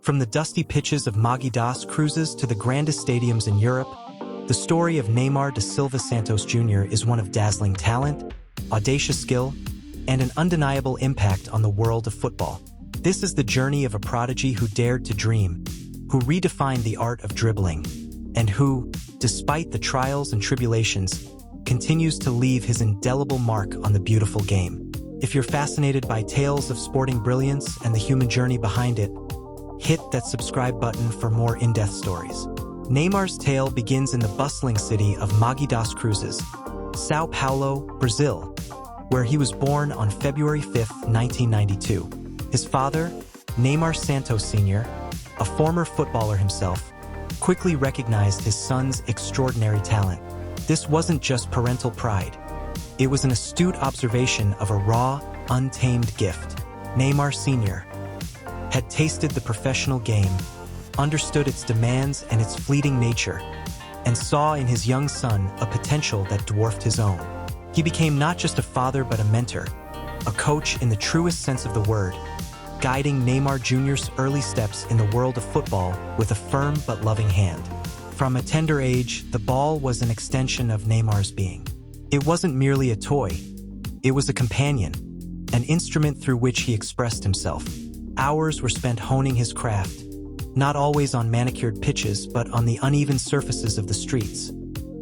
From the dusty pitches of Magadas cruises to the grandest stadiums in Europe, the story of Neymar da Silva Santos Jr. is one of dazzling talent, audacious skill, and an undeniable impact on the world of football. This is the journey of a prodigy who dared to dream, who redefined the art of dribbling, and who, despite the trials and tribulations, continues to leave his indelible mark on the beautiful game. If you're fascinated by tales of sporting brilliance and the human journey behind it, hit that subscribe button for more in-depth stories. Neymar's tale begins in the bustling city of Magadas Cruzes, São Paulo, Brazil, where he was born on February 5, 1992. His father, Neymar Santos Sr., a former footballer himself, quickly recognized his son's extraordinary talent. This wasn't just parental pride. It was an astute observation of a raw, untamed gift. Neymar Sr. had tasted the professional game, understood its demands and its fleeting nature, and saw in his young son a potential that dwarfed his own. He became not just a father but a mentor, a coach in the truest sense of the word, guiding Neymar Jr.'s early steps in the world of football with a firm but loving hand. From a tender age, the ball was an extension of Neymar's being. It wasn't merely a toy, it was a companion, an instrument through which he expressed himself. Hours were spent honing his craft, not always on manicured pitches but on the uneven surfaces of the streets,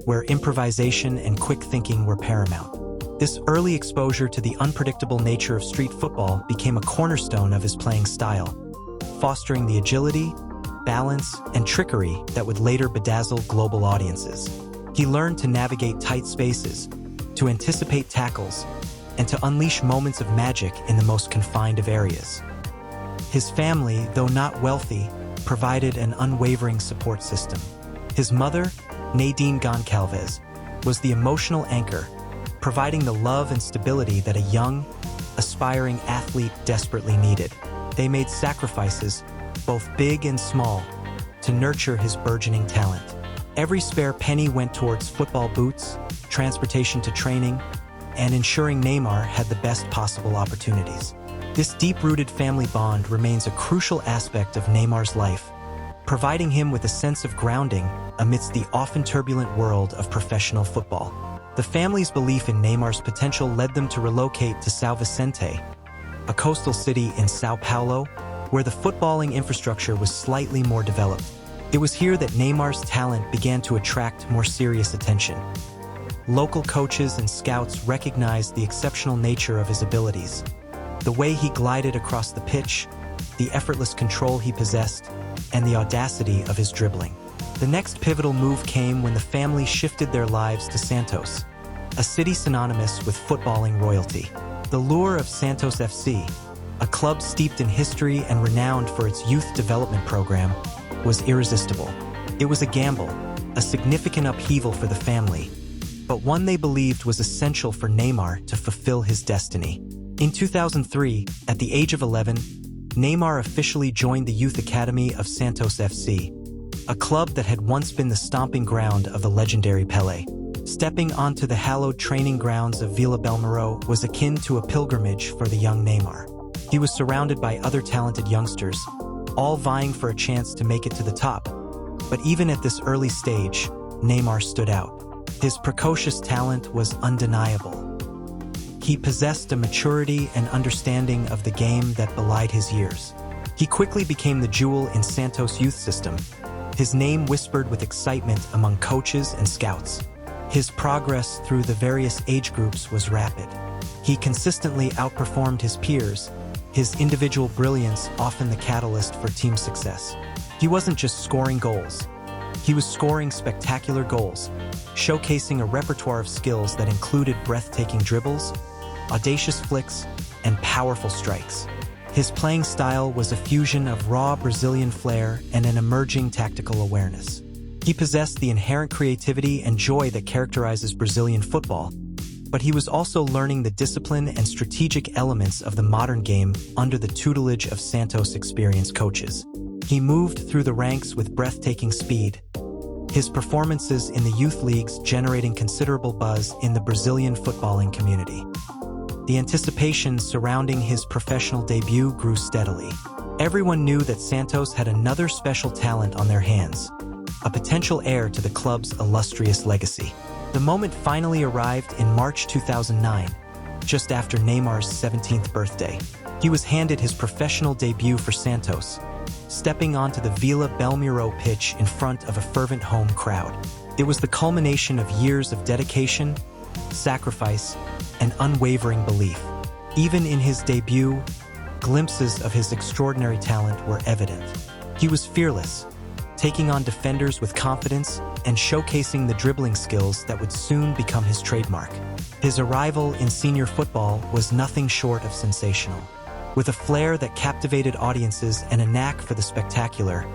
where improvisation and quick thinking were paramount. This early exposure to the unpredictable nature of street football became a cornerstone of his playing style, fostering the agility, balance, and trickery that would later bedazzle global audiences. He learned to navigate tight spaces, to anticipate tackles, and to unleash moments of magic in the most confined of areas. His family, though not wealthy, provided an unwavering support system. His mother, Nadine Goncalves, was the emotional anchor, providing the love and stability that a young, aspiring athlete desperately needed. They made sacrifices, both big and small, to nurture his burgeoning talent. Every spare penny went towards football boots, transportation to training, and ensuring Neymar had the best possible opportunities. This deep-rooted family bond remains a crucial aspect of Neymar's life, providing him with a sense of grounding amidst the often turbulent world of professional football. The family's belief in Neymar's potential led them to relocate to São Vicente, a coastal city in São Paulo, where the footballing infrastructure was slightly more developed. It was here that Neymar's talent began to attract more serious attention. Local coaches and scouts recognized the exceptional nature of his abilities, the way he glided across the pitch, the effortless control he possessed, and the audacity of his dribbling. The next pivotal move came when the family shifted their lives to Santos, a city synonymous with footballing royalty. The lure of Santos FC, a club steeped in history and renowned for its youth development program, was irresistible. It was a gamble, a significant upheaval for the family, but one they believed was essential for Neymar to fulfill his destiny. In 2003, at the age of 11, Neymar officially joined the youth academy of Santos FC, a club that had once been the stomping ground of the legendary Pelé. Stepping onto the hallowed training grounds of Vila Belmiro was akin to a pilgrimage for the young Neymar. He was surrounded by other talented youngsters, all vying for a chance to make it to the top. But even at this early stage, Neymar stood out. His precocious talent was undeniable. He possessed a maturity and understanding of the game that belied his years. He quickly became the jewel in Santos' youth system, his name whispered with excitement among coaches and scouts. His progress through the various age groups was rapid. He consistently outperformed his peers, his individual brilliance often the catalyst for team success. He wasn't just scoring goals. He was scoring spectacular goals, showcasing a repertoire of skills that included breathtaking dribbles, audacious flicks, and powerful strikes. His playing style was a fusion of raw Brazilian flair and an emerging tactical awareness. He possessed the inherent creativity and joy that characterizes Brazilian football, but he was also learning the discipline and strategic elements of the modern game under the tutelage of Santos' experienced coaches. He moved through the ranks with breathtaking speed, his performances in the youth leagues generating considerable buzz in the Brazilian footballing community. The anticipation surrounding his professional debut grew steadily. Everyone knew that Santos had another special talent on their hands, a potential heir to the club's illustrious legacy. The moment finally arrived in March 2009, just after Neymar's 17th birthday. He was handed his professional debut for Santos, stepping onto the Vila Belmiro pitch in front of a fervent home crowd. It was the culmination of years of dedication, sacrifice, and unwavering belief. Even in his debut, glimpses of his extraordinary talent were evident. He was fearless, taking on defenders with confidence and showcasing the dribbling skills that would soon become his trademark. His arrival in senior football was nothing short of sensational. With a flair that captivated audiences and a knack for the spectacular,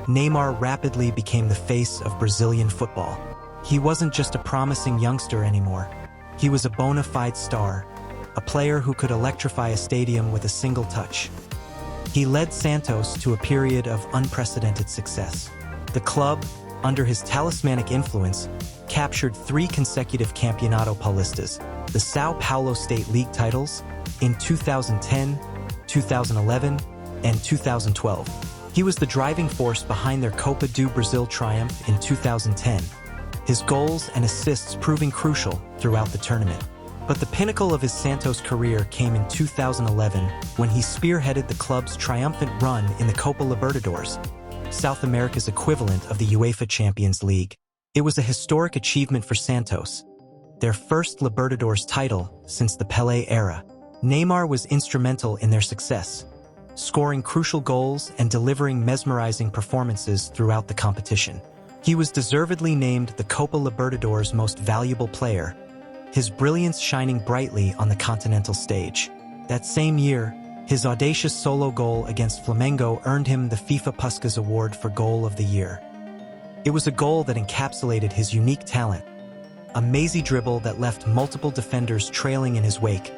Neymar rapidly became the face of Brazilian football. He wasn't just a promising youngster anymore. He was a bona fide star, a player who could electrify a stadium with a single touch. He led Santos to a period of unprecedented success. The club, under his talismanic influence, captured 3 consecutive Campeonato Paulistas, the São Paulo State League titles, in 2010, 2011, and 2012. He was the driving force behind their Copa do Brasil triumph in 2010, his goals and assists proving crucial throughout the tournament. But the pinnacle of his Santos career came in 2011 when he spearheaded the club's triumphant run in the Copa Libertadores, South America's equivalent of the UEFA Champions League. It was a historic achievement for Santos, their first Libertadores title since the Pelé era. Neymar was instrumental in their success, scoring crucial goals and delivering mesmerizing performances throughout the competition. He was deservedly named the Copa Libertadores Most Valuable Player, his brilliance shining brightly on the continental stage. That same year, his audacious solo goal against Flamengo earned him the FIFA Puskas Award for Goal of the Year. It was a goal that encapsulated his unique talent, a mazy dribble that left multiple defenders trailing in his wake,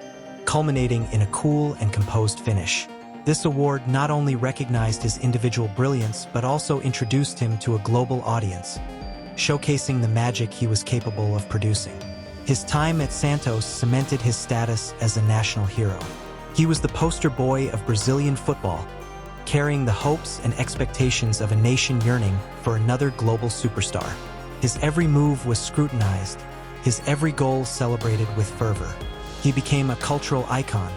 culminating in a cool and composed finish. This award not only recognized his individual brilliance but also introduced him to a global audience, showcasing the magic he was capable of producing. His time at Santos cemented his status as a national hero. He was the poster boy of Brazilian football, carrying the hopes and expectations of a nation yearning for another global superstar. His every move was scrutinized, his every goal celebrated with fervor. He became a cultural icon,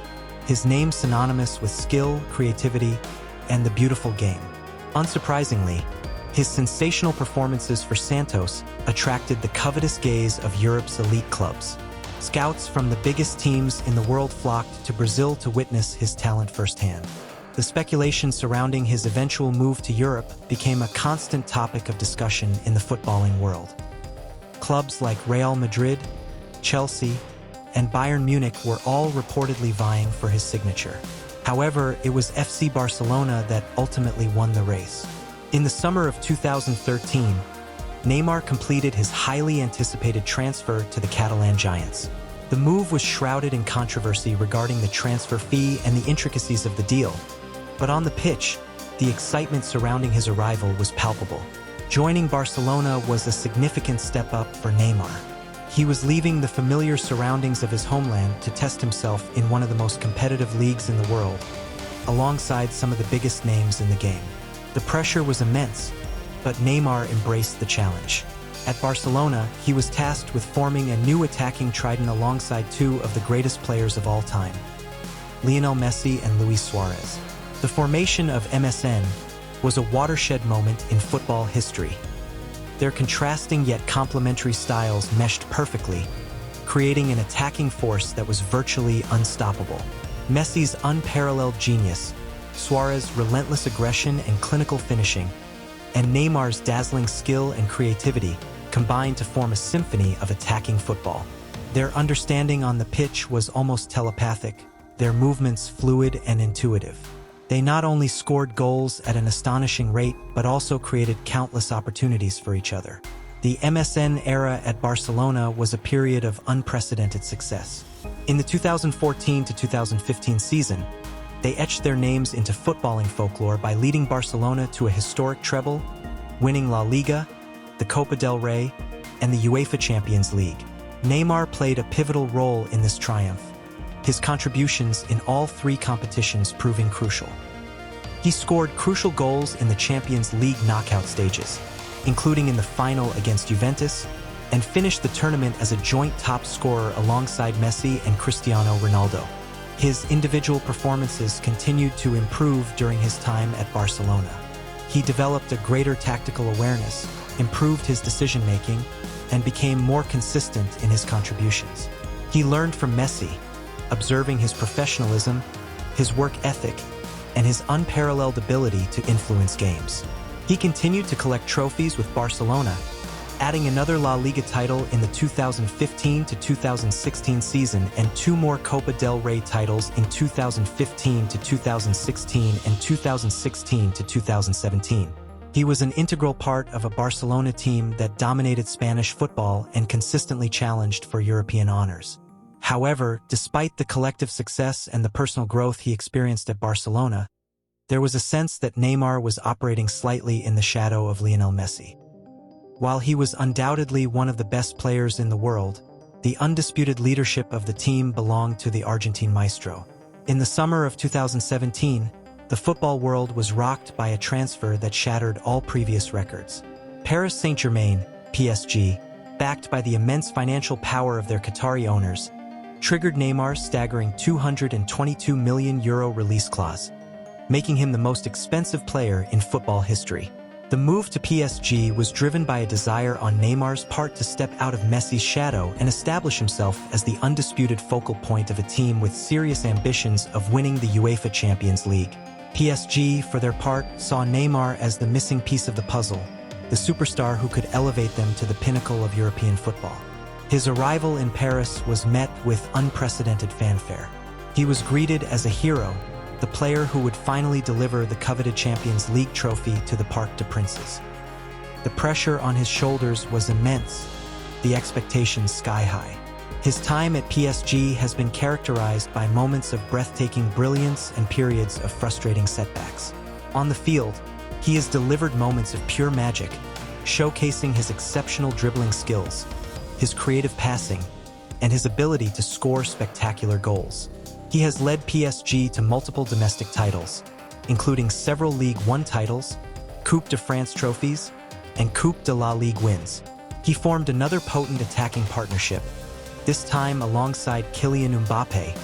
his name synonymous with skill, creativity, and the beautiful game. Unsurprisingly, his sensational performances for Santos attracted the covetous gaze of Europe's elite clubs. Scouts from the biggest teams in the world flocked to Brazil to witness his talent firsthand. The speculation surrounding his eventual move to Europe became a constant topic of discussion in the footballing world. Clubs like Real Madrid, Chelsea, and Bayern Munich were all reportedly vying for his signature. However, it was FC Barcelona that ultimately won the race. In the summer of 2013, Neymar completed his highly anticipated transfer to the Catalan Giants. The move was shrouded in controversy regarding the transfer fee and the intricacies of the deal, but on the pitch, the excitement surrounding his arrival was palpable. Joining Barcelona was a significant step up for Neymar. He was leaving the familiar surroundings of his homeland to test himself in one of the most competitive leagues in the world, alongside some of the biggest names in the game. The pressure was immense, but Neymar embraced the challenge. At Barcelona, he was tasked with forming a new attacking trident alongside 2 of the greatest players of all time, Lionel Messi and Luis Suarez. The formation of MSN was a watershed moment in football history. Their contrasting yet complementary styles meshed perfectly, creating an attacking force that was virtually unstoppable. Messi's unparalleled genius, Suarez's relentless aggression and clinical finishing, and Neymar's dazzling skill and creativity combined to form a symphony of attacking football. Their understanding on the pitch was almost telepathic, their movements fluid and intuitive. They not only scored goals at an astonishing rate, but also created countless opportunities for each other. The MSN era at Barcelona was a period of unprecedented success. In the 2014 to 2015 season, they etched their names into footballing folklore by leading Barcelona to a historic treble, winning La Liga, the Copa del Rey, and the UEFA Champions League. Neymar played a pivotal role in this triumph, his contributions in all 3 competitions proving crucial. He scored crucial goals in the Champions League knockout stages, including in the final against Juventus, and finished the tournament as a joint top scorer alongside Messi and Cristiano Ronaldo. His individual performances continued to improve during his time at Barcelona. He developed a greater tactical awareness, improved his decision-making, and became more consistent in his contributions. He learned from Messi, observing his professionalism, his work ethic, and his unparalleled ability to influence games. He continued to collect trophies with Barcelona, adding another La Liga title in the 2015 to 2016 season and 2 more Copa del Rey titles in 2015 to 2016 and 2016 to 2017. He was an integral part of a Barcelona team that dominated Spanish football and consistently challenged for European honors. However, despite the collective success and the personal growth he experienced at Barcelona, there was a sense that Neymar was operating slightly in the shadow of Lionel Messi. While he was undoubtedly one of the best players in the world, the undisputed leadership of the team belonged to the Argentine maestro. In the summer of 2017, the football world was rocked by a transfer that shattered all previous records. Paris Saint-Germain, PSG, backed by the immense financial power of their Qatari owners, triggered Neymar's staggering €222 million release clause, making him the most expensive player in football history. The move to PSG was driven by a desire on Neymar's part to step out of Messi's shadow and establish himself as the undisputed focal point of a team with serious ambitions of winning the UEFA Champions League. PSG, for their part, saw Neymar as the missing piece of the puzzle, the superstar who could elevate them to the pinnacle of European football. His arrival in Paris was met with unprecedented fanfare. He was greeted as a hero, the player who would finally deliver the coveted Champions League trophy to the Parc des Princes. The pressure on his shoulders was immense, the expectations sky-high. His time at PSG has been characterized by moments of breathtaking brilliance and periods of frustrating setbacks. On the field, he has delivered moments of pure magic, showcasing his exceptional dribbling skills, his creative passing, and his ability to score spectacular goals. He has led PSG to multiple domestic titles, including several Ligue 1 titles, Coupe de France trophies, and Coupe de la Ligue wins. He formed another potent attacking partnership, this time alongside Kylian Mbappé,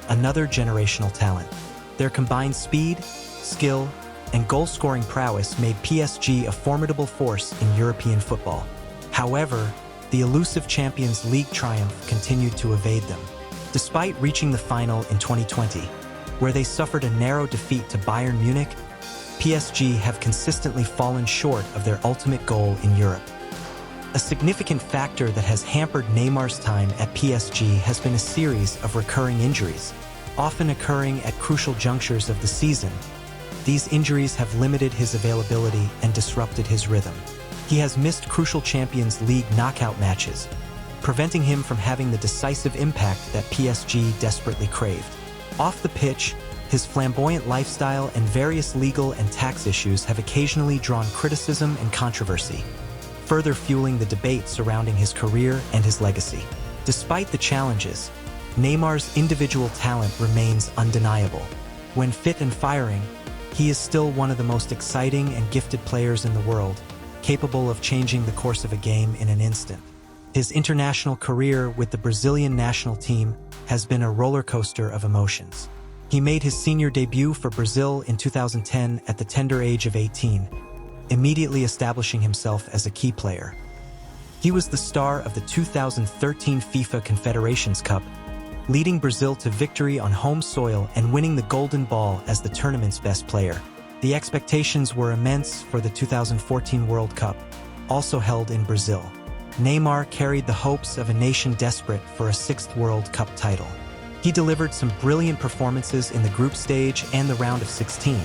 another generational talent. Their combined speed, skill, and goal-scoring prowess made PSG a formidable force in European football. However, the elusive Champions League triumph continued to evade them. Despite reaching the final in 2020, where they suffered a narrow defeat to Bayern Munich, PSG have consistently fallen short of their ultimate goal in Europe. A significant factor that has hampered Neymar's time at PSG has been a series of recurring injuries, often occurring at crucial junctures of the season. These injuries have limited his availability and disrupted his rhythm. He has missed crucial Champions League knockout matches, preventing him from having the decisive impact that PSG desperately craved. Off the pitch, his flamboyant lifestyle and various legal and tax issues have occasionally drawn criticism and controversy, further fueling the debate surrounding his career and his legacy. Despite the challenges, Neymar's individual talent remains undeniable. When fit and firing, he is still one of the most exciting and gifted players in the world, capable of changing the course of a game in an instant. His international career with the Brazilian national team has been a roller coaster of emotions. He made his senior debut for Brazil in 2010 at the tender age of 18, immediately establishing himself as a key player. He was the star of the 2013 FIFA Confederations Cup, leading Brazil to victory on home soil and winning the Golden Ball as the tournament's best player. The expectations were immense for the 2014 World Cup, also held in Brazil. Neymar carried the hopes of a nation desperate for a 6th World Cup title. He delivered some brilliant performances in the group stage and the round of 16,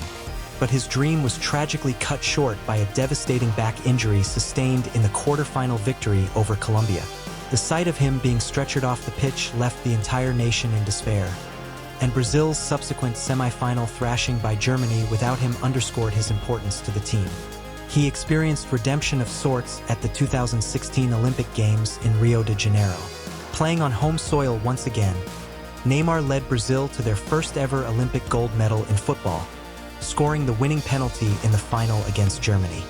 but his dream was tragically cut short by a devastating back injury sustained in the quarter-final victory over Colombia. The sight of him being stretchered off the pitch left the entire nation in despair, and Brazil's subsequent semi-final thrashing by Germany without him underscored his importance to the team. He experienced redemption of sorts at the 2016 Olympic Games in Rio de Janeiro. Playing on home soil once again, Neymar led Brazil to their first ever Olympic gold medal in football, scoring the winning penalty in the final against Germany.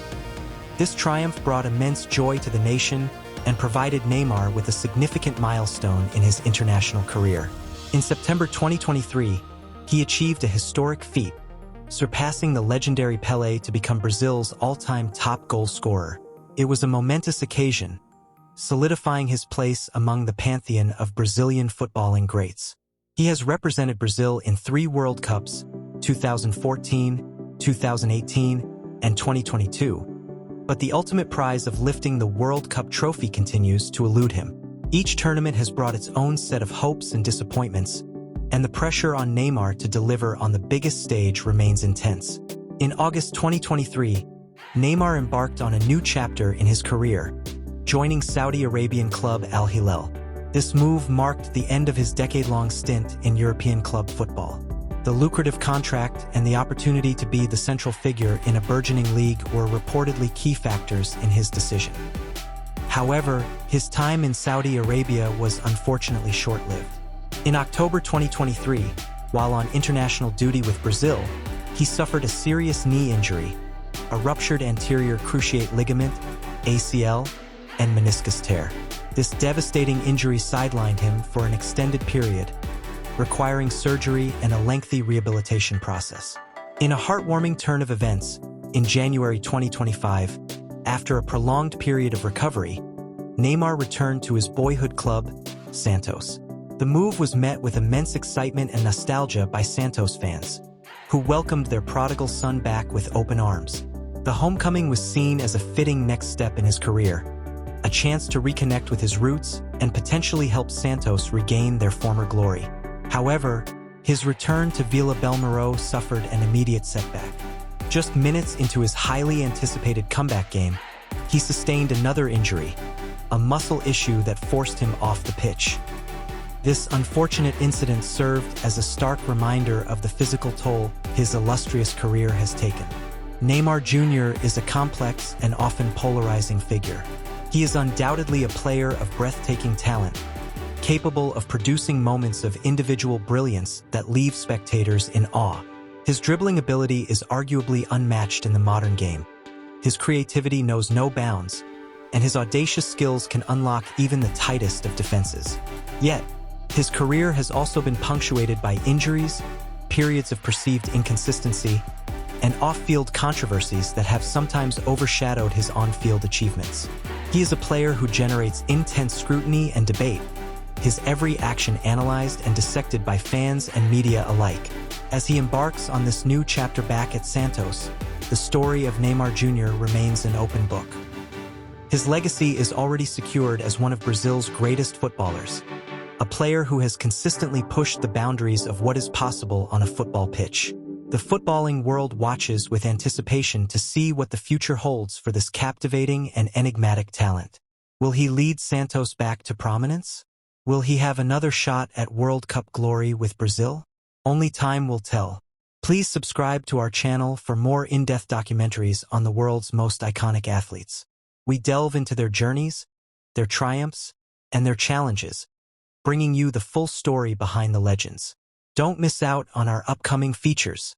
This triumph brought immense joy to the nation and provided Neymar with a significant milestone in his international career. In September 2023, he achieved a historic feat, surpassing the legendary Pelé to become Brazil's all-time top goal scorer. It was a momentous occasion, solidifying his place among the pantheon of Brazilian footballing greats. He has represented Brazil in 3 World Cups, 2014, 2018, and 2022. But the ultimate prize of lifting the World Cup trophy continues to elude him. Each tournament has brought its own set of hopes and disappointments, and the pressure on Neymar to deliver on the biggest stage remains intense. In August 2023, Neymar embarked on a new chapter in his career, joining Saudi Arabian club Al Hilal. This move marked the end of his decade-long stint in European club football. The lucrative contract and the opportunity to be the central figure in a burgeoning league were reportedly key factors in his decision. However, his time in Saudi Arabia was unfortunately short-lived. In October 2023, while on international duty with Brazil, he suffered a serious knee injury, a ruptured anterior cruciate ligament, ACL, and meniscus tear. This devastating injury sidelined him for an extended period, requiring surgery and a lengthy rehabilitation process. In a heartwarming turn of events, in January 2025, after a prolonged period of recovery, Neymar returned to his boyhood club, Santos. The move was met with immense excitement and nostalgia by Santos fans, who welcomed their prodigal son back with open arms. The homecoming was seen as a fitting next step in his career, a chance to reconnect with his roots and potentially help Santos regain their former glory. However, his return to Vila Belmiro suffered an immediate setback. Just minutes into his highly anticipated comeback game, he sustained another injury, a muscle issue that forced him off the pitch. This unfortunate incident served as a stark reminder of the physical toll his illustrious career has taken. Neymar Jr. is a complex and often polarizing figure. He is undoubtedly a player of breathtaking talent, capable of producing moments of individual brilliance that leave spectators in awe. His dribbling ability is arguably unmatched in the modern game. His creativity knows no bounds, and his audacious skills can unlock even the tightest of defenses. Yet, his career has also been punctuated by injuries, periods of perceived inconsistency, and off-field controversies that have sometimes overshadowed his on-field achievements. He is a player who generates intense scrutiny and debate, his every action analyzed and dissected by fans and media alike. As he embarks on this new chapter back at Santos, the story of Neymar Jr. remains an open book. His legacy is already secured as one of Brazil's greatest footballers, a player who has consistently pushed the boundaries of what is possible on a football pitch. The footballing world watches with anticipation to see what the future holds for this captivating and enigmatic talent. Will he lead Santos back to prominence? Will he have another shot at World Cup glory with Brazil? Only time will tell. Please subscribe to our channel for more in-depth documentaries on the world's most iconic athletes. We delve into their journeys, their triumphs, and their challenges, bringing you the full story behind the legends. Don't miss out on our upcoming features.